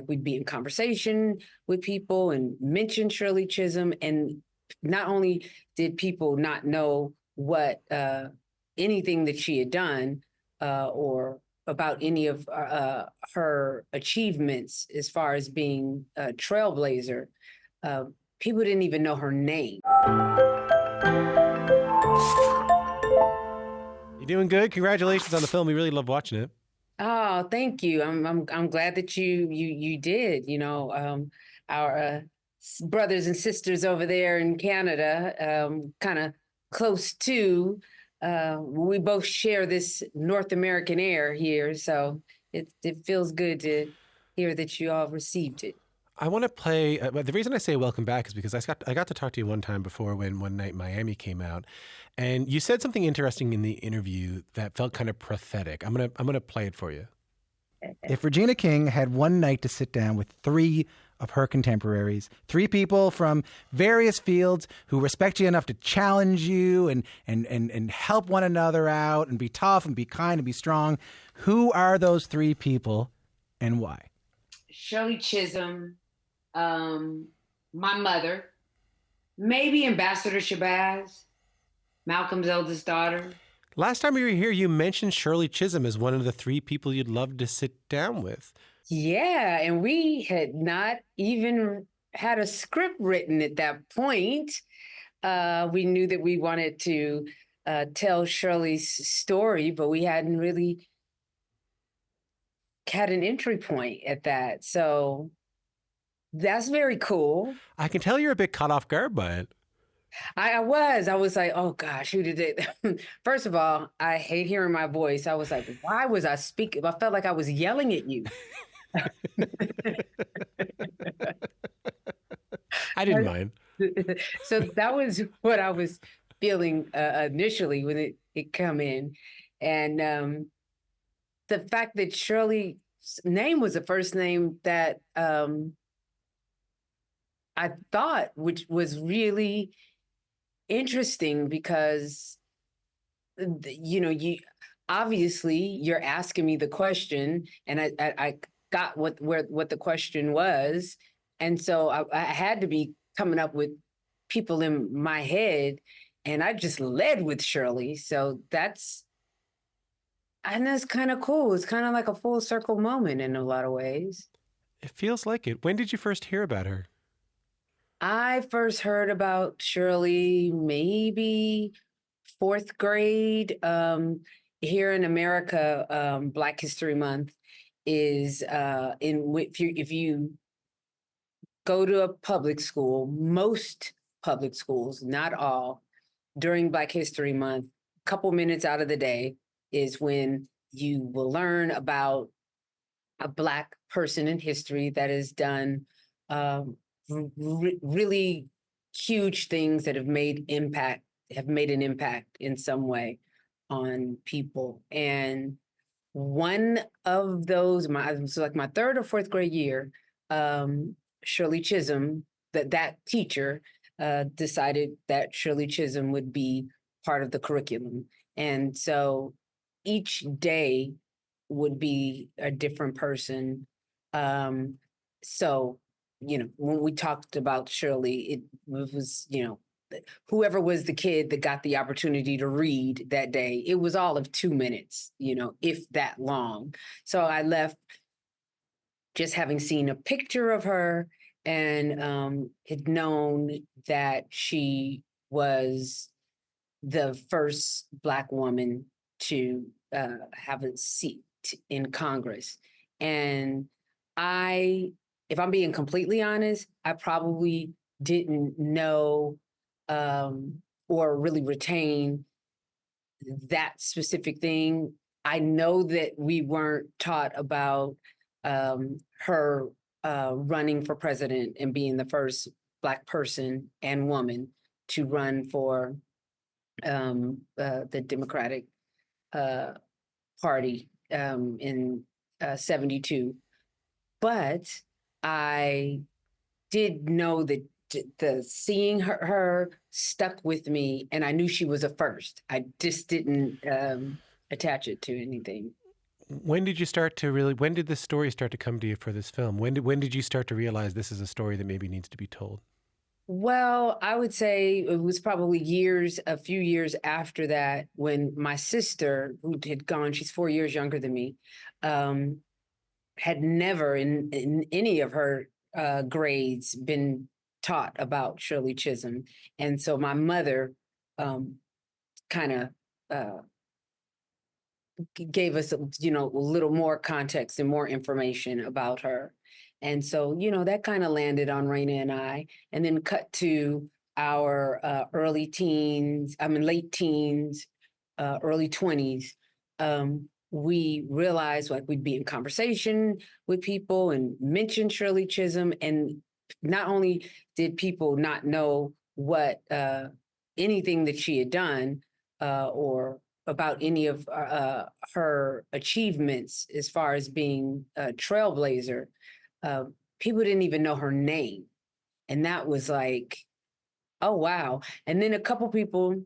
we'd be in conversation with people and mention Shirley Chisholm. And not only did people not know what anything that she had done or about any of her achievements as far as being a trailblazer, people didn't even know her name. You're doing good. Congratulations on the film. We really love watching it. Oh, thank you. I'm glad that you did. Our brothers and sisters over there in Canada, kind of close to. We both share this North American air here, so it feels good to hear that you all received it. I want to play. The reason I say welcome back is because I got to talk to you one time before when one night Miami came out, and you said something interesting in the interview that felt kind of prophetic. I'm gonna play it for you. If Regina King had one night to sit down with three of her contemporaries, three people from various fields who respect you enough to challenge you and help one another out and be tough and be kind and be strong, who are those three people and why? Shirley Chisholm, my mother, maybe Ambassador Shabazz, Malcolm's eldest daughter. Last time you were here, you mentioned Shirley Chisholm as one of the three people you'd love to sit down with. Yeah, and we had not even had a script written at that point. We knew that we wanted to tell Shirley's story, but we hadn't really had an entry point at that. So that's very cool. I can tell you're a bit caught off guard by it. I was like, oh gosh, who did it? First of all, I hate hearing my voice. I was like, why was I speaking? I felt like I was yelling at you. I didn't mind. So that was what I was feeling initially when it come in. And the fact that Shirley's name was the first name that I thought, which was really interesting because, you obviously you're asking me the question, and I got what the question was, and so I had to be coming up with people in my head, and I just led with Shirley. So that's kind of cool. It's kind of like a full circle moment in a lot of ways. It feels like it. When did you first hear about her? I first heard about Shirley maybe fourth grade. Here in America, Black History Month is if you go to a public school, most public schools, not all, during Black History Month, a couple minutes out of the day is when you will learn about a Black person in history that has done really huge things that have made an impact in some way on people. And one of those, like my third or fourth grade year, Shirley Chisholm, that teacher decided that Shirley Chisholm would be part of the curriculum. And so each day would be a different person. So when we talked about Shirley, it was, whoever was the kid that got the opportunity to read that day, it was all of 2 minutes, if that long. So I left just having seen a picture of her and had known that she was the first Black woman to have a seat in Congress. And if I'm being completely honest, I probably didn't know or really retain that specific thing. I know that we weren't taught about her running for president and being the first Black person and woman to run for the Democratic Party in 72. But I did know that the seeing her stuck with me, and I knew she was a first. I just didn't attach it to anything. When did you start to when did this story start to come to you for this film? When did you start to realize this is a story that maybe needs to be told? Well, I would say it was probably a few years after that, when my sister, who had gone, she's 4 years younger than me, um, had never in any of her grades been taught about Shirley Chisholm. And so my mother kind of gave us, a little more context and more information about her. And so, that kind of landed on Raina and I, and then cut to our late teens, early 20s. We realized like we'd be in conversation with people and mention Shirley Chisholm. And not only did people not know what anything that she had done or about any of her achievements as far as being a trailblazer, uh, people didn't even know her name. And that was like, oh, wow. And then a couple people,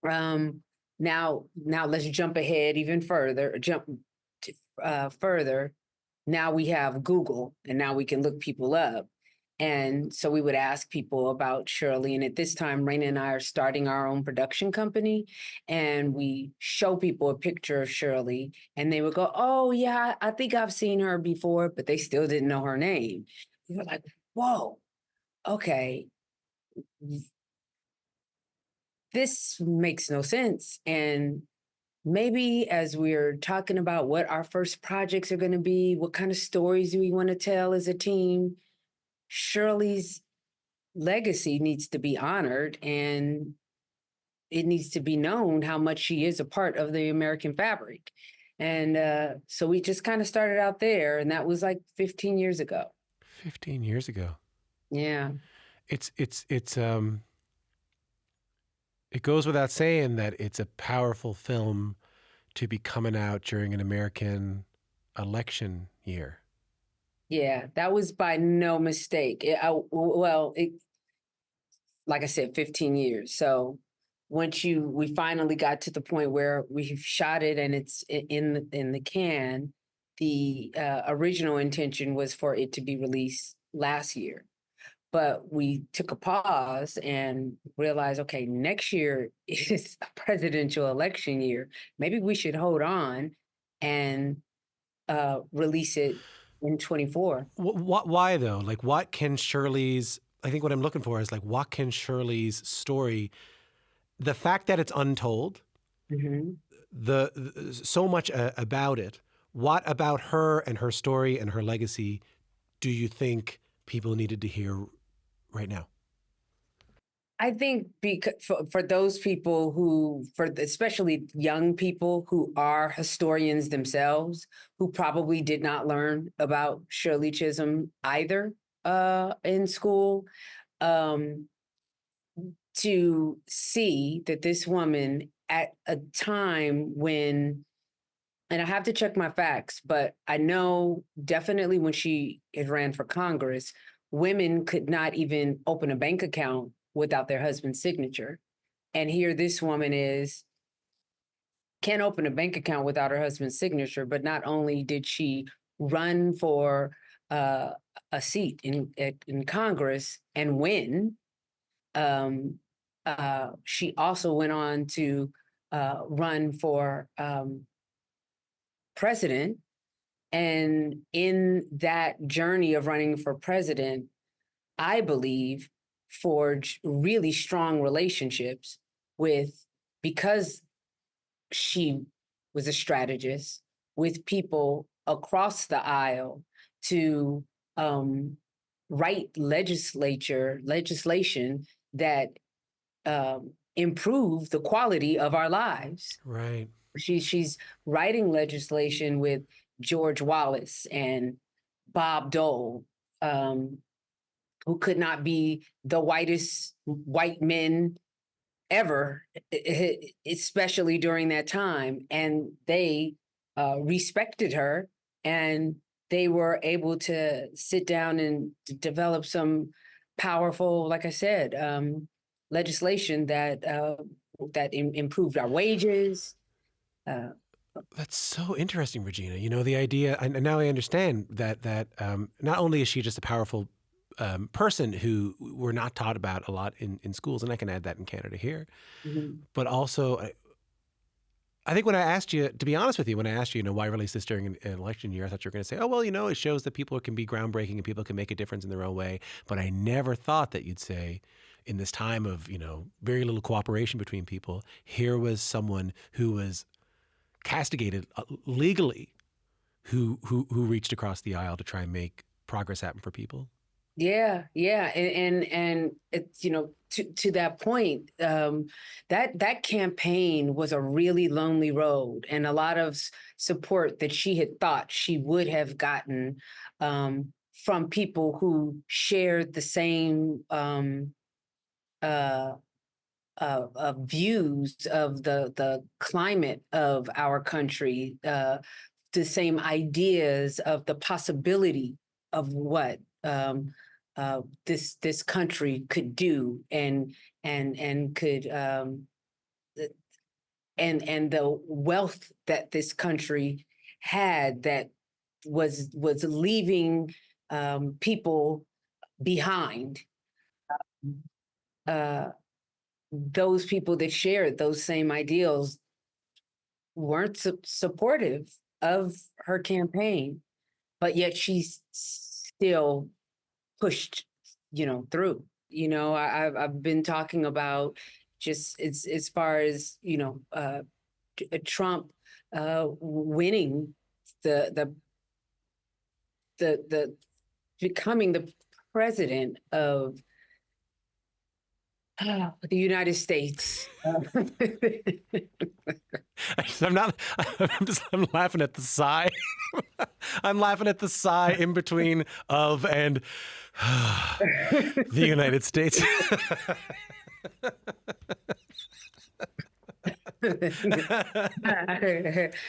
now let's jump ahead even further, further. Now we have Google, and now we can look people up. And so we would ask people about Shirley. And at this time, Raina and I are starting our own production company. And we show people a picture of Shirley, and they would go, oh, yeah, I think I've seen her before, but they still didn't know her name. We were like, whoa, okay, this makes no sense. And maybe as we're talking about what our first projects are going to be, what kind of stories do we want to tell as a team, Shirley's legacy needs to be honored, and it needs to be known how much she is a part of the American fabric. And so we just kind of started out there, and that was like 15 years ago. 15 years ago. Yeah. It goes without saying that it's a powerful film to be coming out during an American election year. Yeah, that was by no mistake. Like I said, 15 years. So we finally got to the point where we shot it and it's in the can. The original intention was for it to be released last year, but we took a pause and realized, okay, next year is a presidential election year. Maybe we should hold on and release it in 24. Why though? Like, what can Shirley's? I think what I'm looking for is like, what can Shirley's story? The fact that it's untold, so much about it. What about her and her story and her legacy do you think people needed to hear right now? I think because for those people especially young people who are historians themselves, who probably did not learn about Shirley Chisholm either in school, to see that this woman at a time when, and I have to check my facts, but I know definitely when she had ran for Congress, women could not even open a bank account without their husband's signature. And here this woman can't open a bank account without her husband's signature. But not only did she run for a seat in Congress and win, she also went on to run for president. And in that journey of running for president, I believe forged really strong relationships because she was a strategist, with people across the aisle to write legislation that improve the quality of our lives. Right. She's writing legislation with George Wallace and Bob Dole, who could not be the whitest white men ever, especially during that time. And they respected her, and they were able to sit down and develop some powerful, like I said, legislation that improved our wages. That's so interesting, Regina. You know, the idea, and now I understand that not only is she just a powerful person who we're not taught about a lot in schools, and I can add that in Canada here, Mhm. but also I think when I asked you, to be honest with you, when I asked you, why release this during an election year, I thought you were going to say, oh, well, it shows that people can be groundbreaking and people can make a difference in their own way. But I never thought that you'd say, in this time of, very little cooperation between people, here was someone who was castigated legally, who reached across the aisle to try and make progress happen for people. Yeah, yeah, and it's to that point, that campaign was a really lonely road, and a lot of support that she had thought she would have gotten from people who shared the same uh, views of the climate of our country, the same ideas of the possibility of what this country could do and could and the wealth that this country had that was leaving people behind. Uh, those people that shared those same ideals weren't supportive of her campaign, but yet she's still pushed, through. I've been talking about just as far as Trump winning the the becoming the president of the United States. I'm laughing at the sigh. I'm laughing at the sigh in between of and the United States.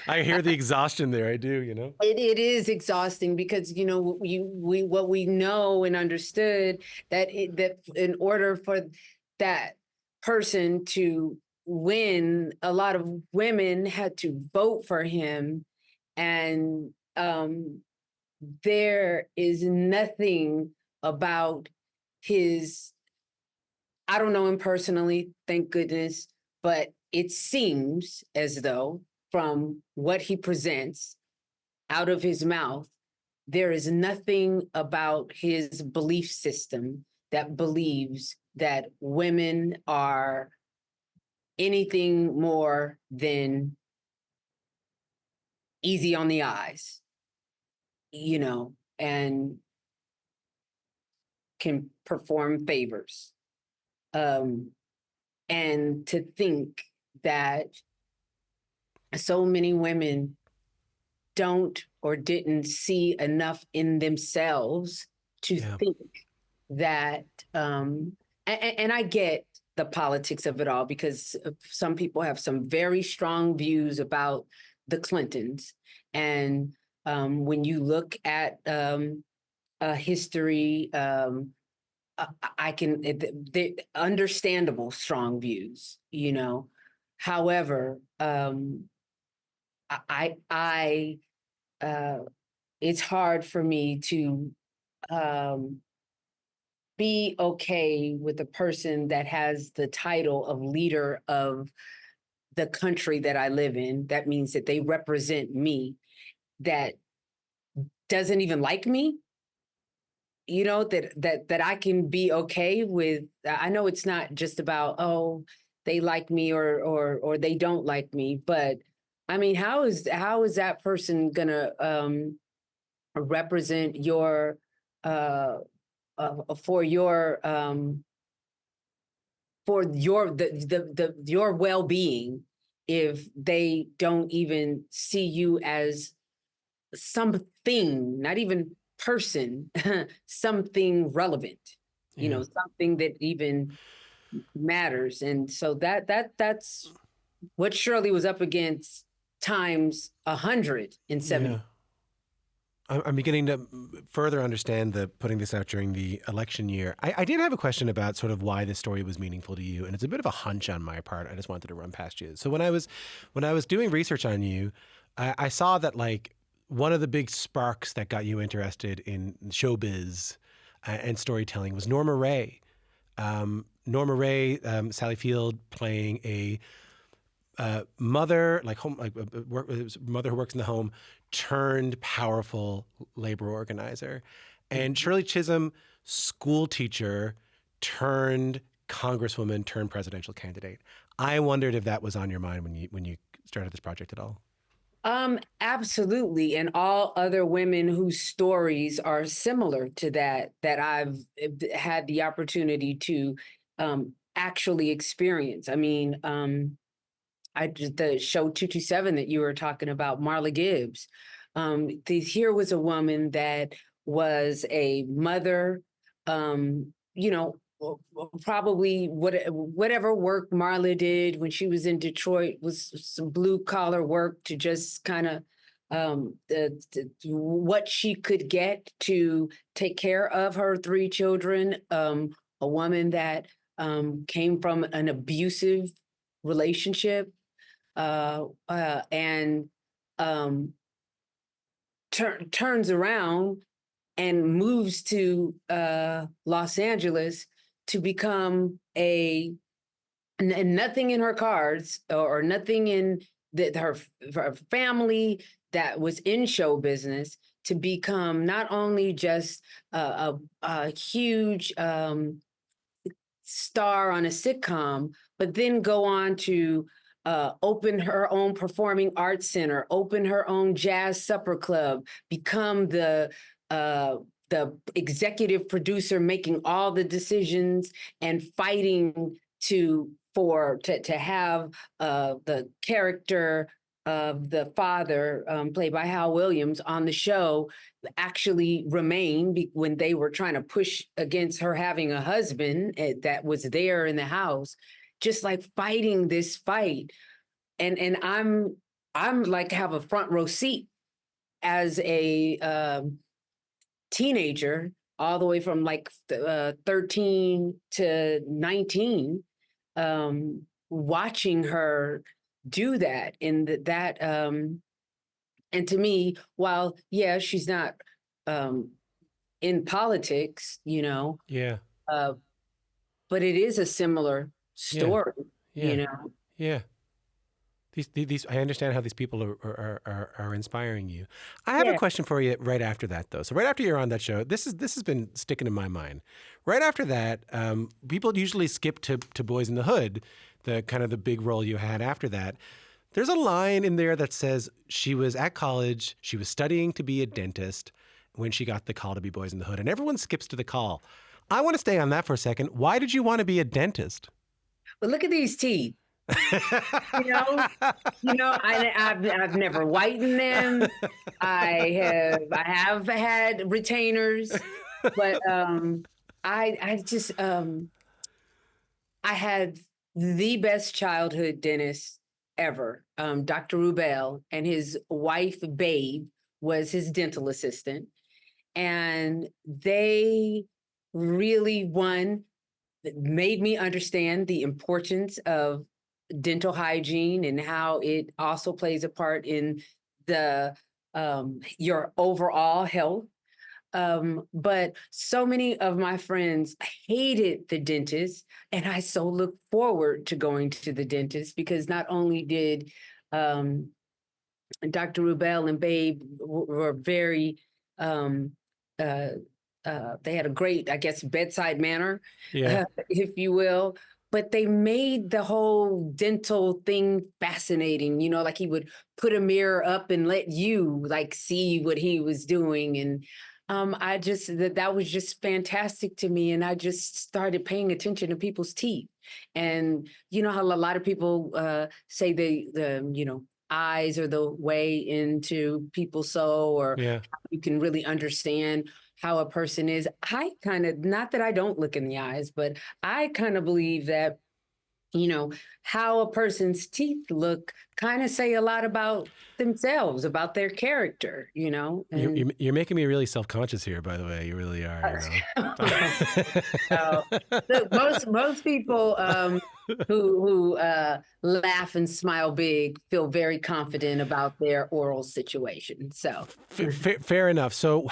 I hear the exhaustion there. I do, It is exhausting because what we know and understood that that in order for that person to win, a lot of women had to vote for him, and there is nothing about his. I don't know him personally, thank goodness, but it seems as though from what he presents out of his mouth, there is nothing about his belief system that believes that women are anything more than easy on the eyes, and can perform favors. And to think that so many women don't or didn't see enough in themselves to think that, and I get the politics of it all, because some people have some very strong views about the Clintons. And when you look at history, I can, the understandable strong views, However, I it's hard for me to be okay with a person that has the title of leader of the country that I live in. That means that they represent me, that doesn't even like me. That I can be okay with. I know it's not just about, oh, they like me or they don't like me, but I mean, how is that person gonna represent your for your your well-being if they don't even see you as something, not even person, something relevant, something that even matters. And so that's what Shirley was up against times 170. Yeah. I'm beginning to further understand the putting this out during the election year. I did have a question about sort of why this story was meaningful to you, and it's a bit of a hunch on my part. I just wanted to run past you. So when I was doing research on you, I saw that like one of the big sparks that got you interested in showbiz and storytelling was Norma Ray. Sally Field playing a mother, like home, like mother who works in the home, turned powerful labor organizer, and Shirley Chisholm, school teacher, turned congresswoman, turned presidential candidate. I wondered if that was on your mind when you started this project at all. Absolutely. And all other women whose stories are similar to that I've had the opportunity to actually experience. I mean, the show 227 that you were talking about, Marla Gibbs. Here was a woman that was a mother, you know, probably whatever work Marla did when she was in Detroit was some blue collar work to just kind of what she could get to take care of her three children. A woman that came from an abusive relationship and turns around and moves to Los Angeles to become and nothing in her cards or nothing in her family that was in show business to become not only just a huge star on a sitcom, but then go on to open her own performing arts center, open her own jazz supper club, become the executive producer, making all the decisions and fighting to have the character of the father, played by Hal Williams, on the show actually remain when they were trying to push against her having a husband that was there in the house, just like fighting this fight. And I'm like have a front row seat as a teenager, all the way from like 13 to 19, watching her do that. And and to me, while yeah, she's not in politics, Yeah. but it is a similar story, Yeah. Yeah. These I understand how these people are inspiring you. I have a question for you right after that, though. So right after you're on that show, this has been sticking in my mind. Right after that, people usually skip to Boys in the Hood, the kind of the big role you had after that. There's a line in there that says she was at college, she was studying to be a dentist when she got the call to be Boys in the Hood, and everyone skips to the call. I want to stay on that for a second. Why did you want to be a dentist? But look at these teeth. I've never whitened them. I have had retainers, but I just I had the best childhood dentist ever. Dr. Rubel, and his wife Babe was his dental assistant, and they really made me understand the importance of dental hygiene and how it also plays a part in your overall health. But so many of my friends hated the dentist, and I so look forward to going to the dentist because not only did Dr. Rubel and Babe were very they had a great, I guess, bedside manner, if you will. But they made the whole dental thing fascinating. Like he would put a mirror up and let you like see what he was doing. And I just, that was just fantastic to me. And I just started paying attention to people's teeth. And how a lot of people say the eyes are the way into people's soul, or you can really understand how a person is. I kind of, not that I don't look in the eyes, but I kind of believe that you know, how a person's teeth look kind of say a lot about themselves, about their character, you know. And You're making me really self-conscious here, by the way. You really are, so, look, most people who laugh and smile big feel very confident about their oral situation. So Fair enough. So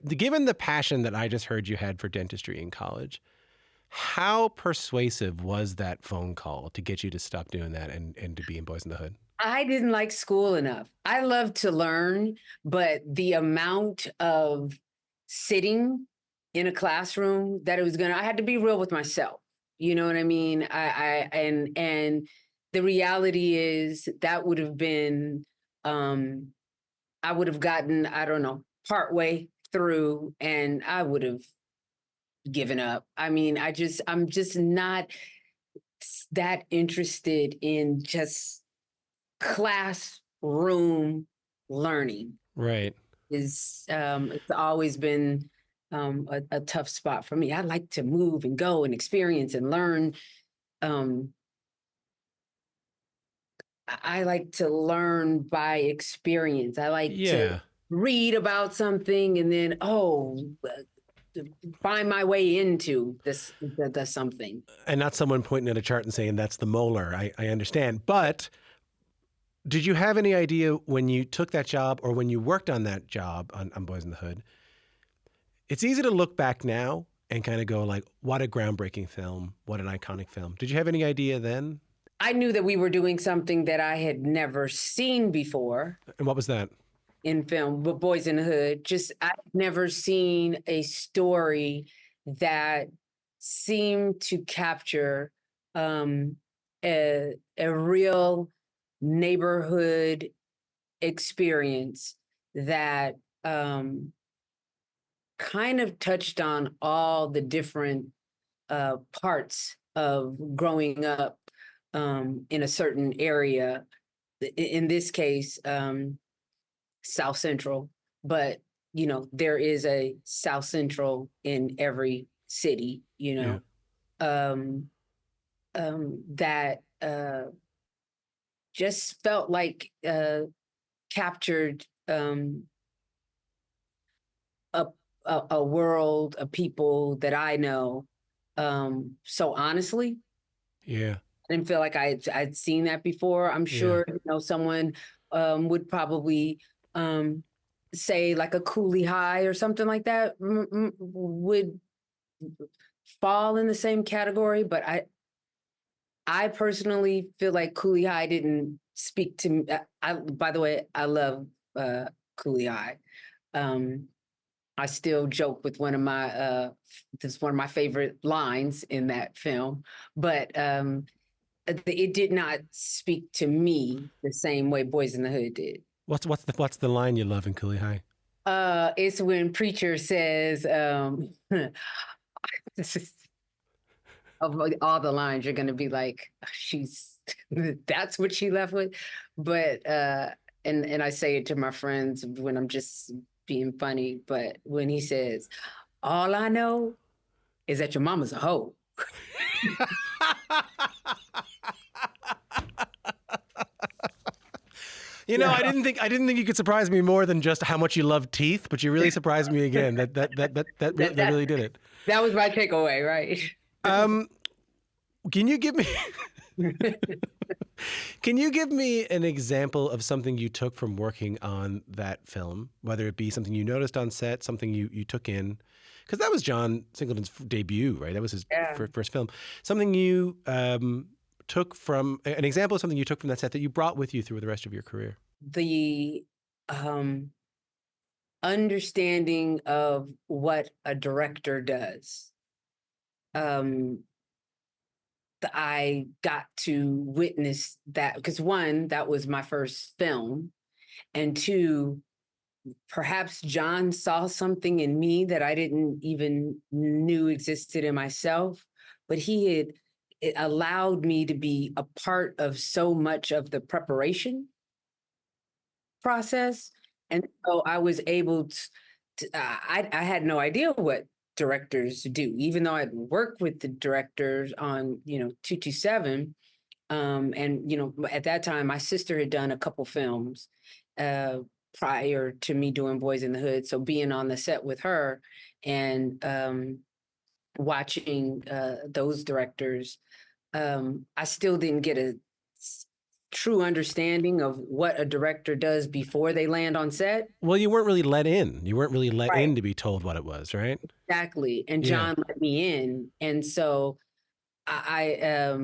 given the passion that I just heard you had for dentistry in college, how persuasive was that phone call to get you to stop doing that and to be in Boys in the Hood? I didn't like school enough. I love to learn, but the amount of sitting in a classroom that I had to be real with myself. You know what I mean? And the reality is that would have been, I would have gotten, I don't know, partway through and I would have given up. I mean, I'm just not that interested in just classroom learning. Right. It's always been a tough spot for me. I like to move and go and experience and learn. I like to learn by experience. I like to read about something and then, find my way into the something. And not someone pointing at a chart and saying, that's the molar. I understand. But did you have any idea when you took that job or when you worked on that job on Boys in the Hood? It's easy to look back now and kind of go like, what a groundbreaking film. What an iconic film. Did you have any idea then? I knew that we were doing something that I had never seen before. And what was that? In film, but Boys in the Hood. I've never seen a story that seemed to capture a real neighborhood experience that kind of touched on all the different parts of growing up in a certain area. In this case, South Central, but you know, there is a South Central in every city, you know, that just felt like captured a world of people that I know so honestly. Yeah. I didn't feel like I'd seen that before. I'm sure, you know, someone would probably say like a Cooley High or something like that would fall in the same category. But I personally feel like Cooley High didn't speak to me. By the way, I love Cooley High. I still joke with one of my favorite lines in that film, but it did not speak to me the same way Boys in the Hood did. What's the line you love in Cooley High? It's when Preacher says, of all the lines, you're gonna be like, that's what she left with. But and I say it to my friends when I'm just being funny, but when he says, all I know is that your mama's a hoe. You know, I didn't think you could surprise me more than just how much you love teeth, but you really surprised me again. That really did it. That was my takeaway, right? Can you give me an example of something you took from working on that film, whether it be something you noticed on set, something you took in, because that was John Singleton's debut, right? That was his first film. Something you took from an example of something you took from that set that you brought with you through the rest of your career. The understanding of what a director does. I got to witness that because one, that was my first film, and two, perhaps John saw something in me that I didn't even knew existed in myself, but it allowed me to be a part of so much of the preparation process. And so I was able to I had no idea what directors do. Even though I'd worked with the directors on, 227, and, at that time, my sister had done a couple films prior to me doing Boys in the Hood. So being on the set with her and watching those directors, I still didn't get a true understanding of what a director does before they land on set. Well, you weren't really let in. You weren't really let Right. in to be told what it was, right? Exactly. And Yeah. John let me in. And so I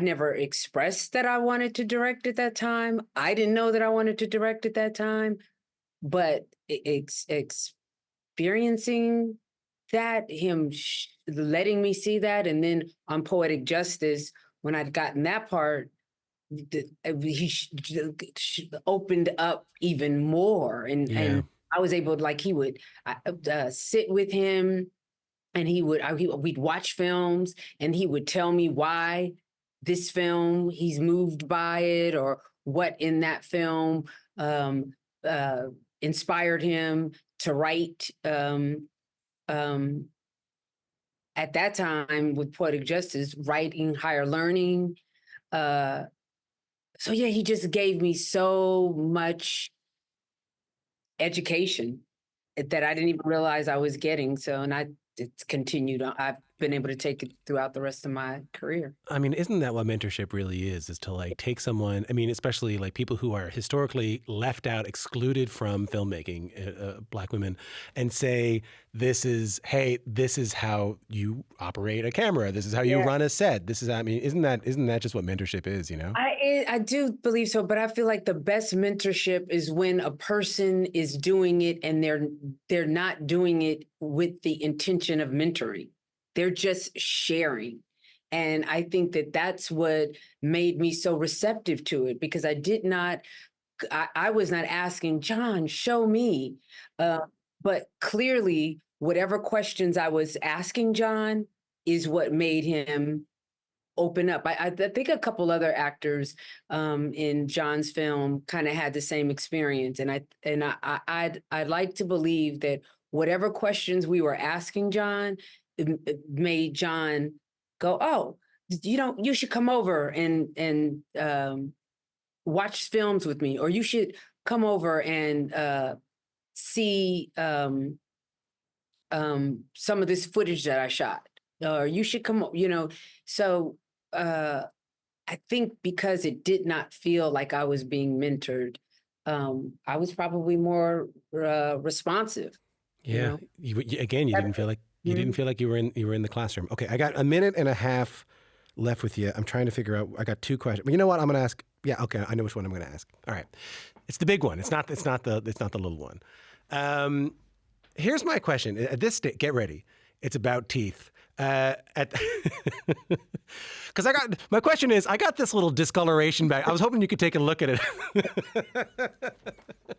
never expressed that I wanted to direct at that time. I didn't know that I wanted to direct at that time, but experiencing that, him letting me see that, and then on Poetic Justice, when I'd gotten that part, he opened up even more, and I was able to, like, he would sit with him, and we'd watch films, and he would tell me why this film he's moved by it, or what in that film inspired him to write. At that time, with Poetic Justice, writing Higher Learning. So yeah, he just gave me so much education that I didn't even realize I was getting. So, and it's continued. I've been able to take it throughout the rest of my career. I mean, isn't that what mentorship really is to like take someone, I mean, especially like people who are historically left out, excluded from filmmaking, Black women, and say, this is how you operate a camera. This is how you run a set. This is, I mean, isn't that just what mentorship is, you know? I do believe so, but I feel like the best mentorship is when a person is doing it and they're not doing it with the intention of mentoring. They're just sharing. And I think that that's what made me so receptive to it, because I was not asking, John, show me. But clearly, whatever questions I was asking John is what made him open up. I think a couple other actors in John's film kind of had the same experience. And I'd like to believe that whatever questions we were asking John, it made John go, oh, you should come over and watch films with me, or you should come over and see some of this footage that I shot, or you should come, So I think because it did not feel like I was being mentored, I was probably more responsive. Yeah. You didn't feel like you were in the classroom. Okay, I got a minute and a half left with you. I'm trying to figure out. I got two questions. But you know what? I'm going to ask. Yeah. Okay. I know which one I'm going to ask. All right. It's the big one. It's not the little one. Here's my question. At this stage, get ready. It's about teeth. Because my question is, I got this little discoloration back. I was hoping you could take a look at it.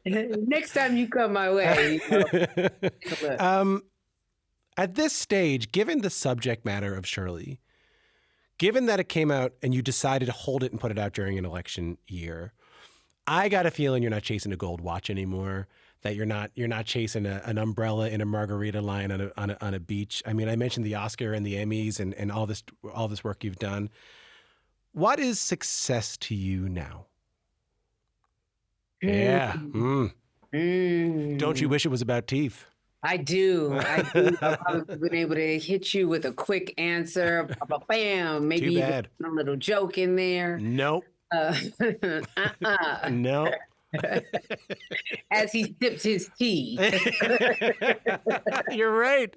Next time you come my way, take a look. At this stage, given the subject matter of Shirley, given that it came out and you decided to hold it and put it out during an election year, I got a feeling you're not chasing a gold watch anymore. That you're not chasing an umbrella in a margarita line on a beach. I mean, I mentioned the Oscar and the Emmys and all this work you've done. What is success to you now? Yeah. Don't you wish it was about teeth? I do. I've been able to hit you with a quick answer. Bam. Maybe Too even bad. a little joke in there. Nope. No. As he sips his tea. You're right.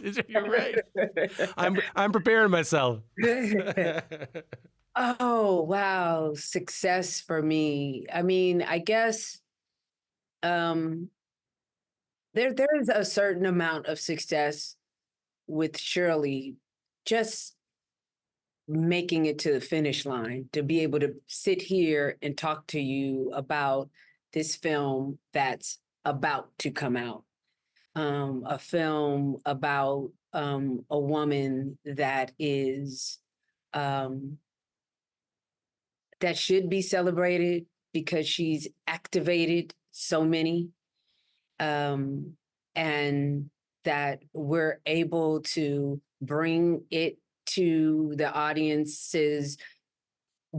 I'm preparing myself. Oh, wow. Success for me. I mean, I guess there is a certain amount of success with Shirley just making it to the finish line, to be able to sit here and talk to you about this film that's about to come out. A film about a woman that is that should be celebrated because she's activated so many, and that we're able to bring it to the audiences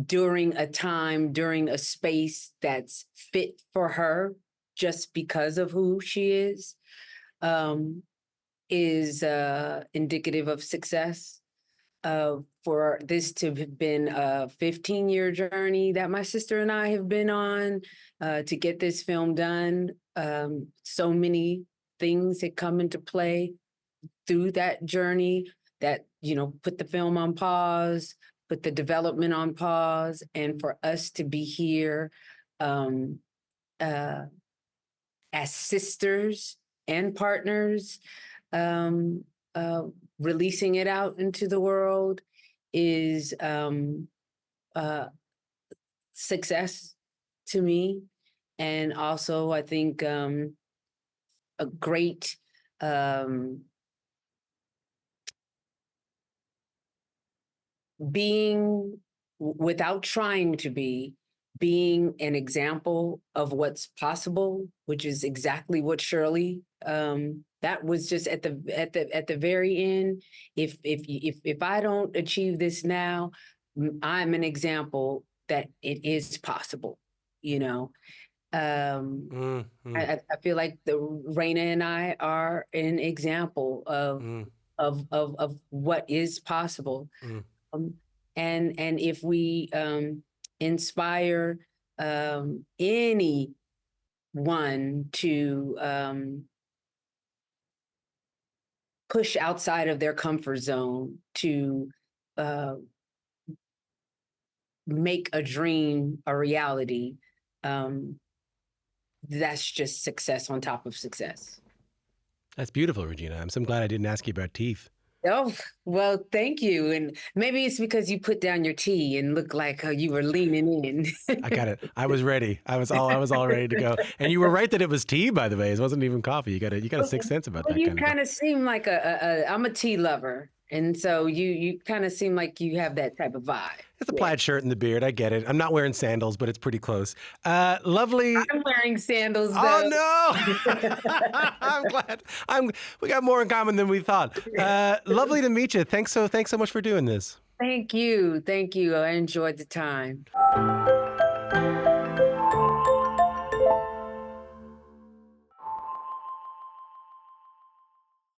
during a space that's fit for her, just because of who she is indicative of success. For this to have been a 15-year journey that my sister and I have been on to get this film done. So many things that come into play through that journey that, put the film on pause, put the development on pause, and for us to be here as sisters and partners, releasing it out into the world is success to me. And also, I think a great being, without trying to being an example of what's possible, which is exactly what Shirley. That was just at the very end. If I don't achieve this now, I'm an example that it is possible. I feel like Raina and I are an example of what is possible. And if we inspire anyone to push outside of their comfort zone to make a dream a reality, that's just success on top of success. That's beautiful, Regina. I'm so glad I didn't ask you about teeth. Oh, well, thank you. And maybe it's because you put down your tea and looked like you were leaning in. I got it. I was ready. I was all ready to go. And you were right that it was tea, by the way. It wasn't even coffee. You got a sixth sense about that. You kind kind of of seem like I'm a tea lover. And so you kind of seem like you have that type of vibe. It's a plaid shirt and the beard. I get it. I'm not wearing sandals, but it's pretty close. Lovely. I'm wearing sandals, though. Oh, no. I'm glad. We got more in common than we thought. Lovely to meet you. Thanks so much for doing this. Thank you. I enjoyed the time.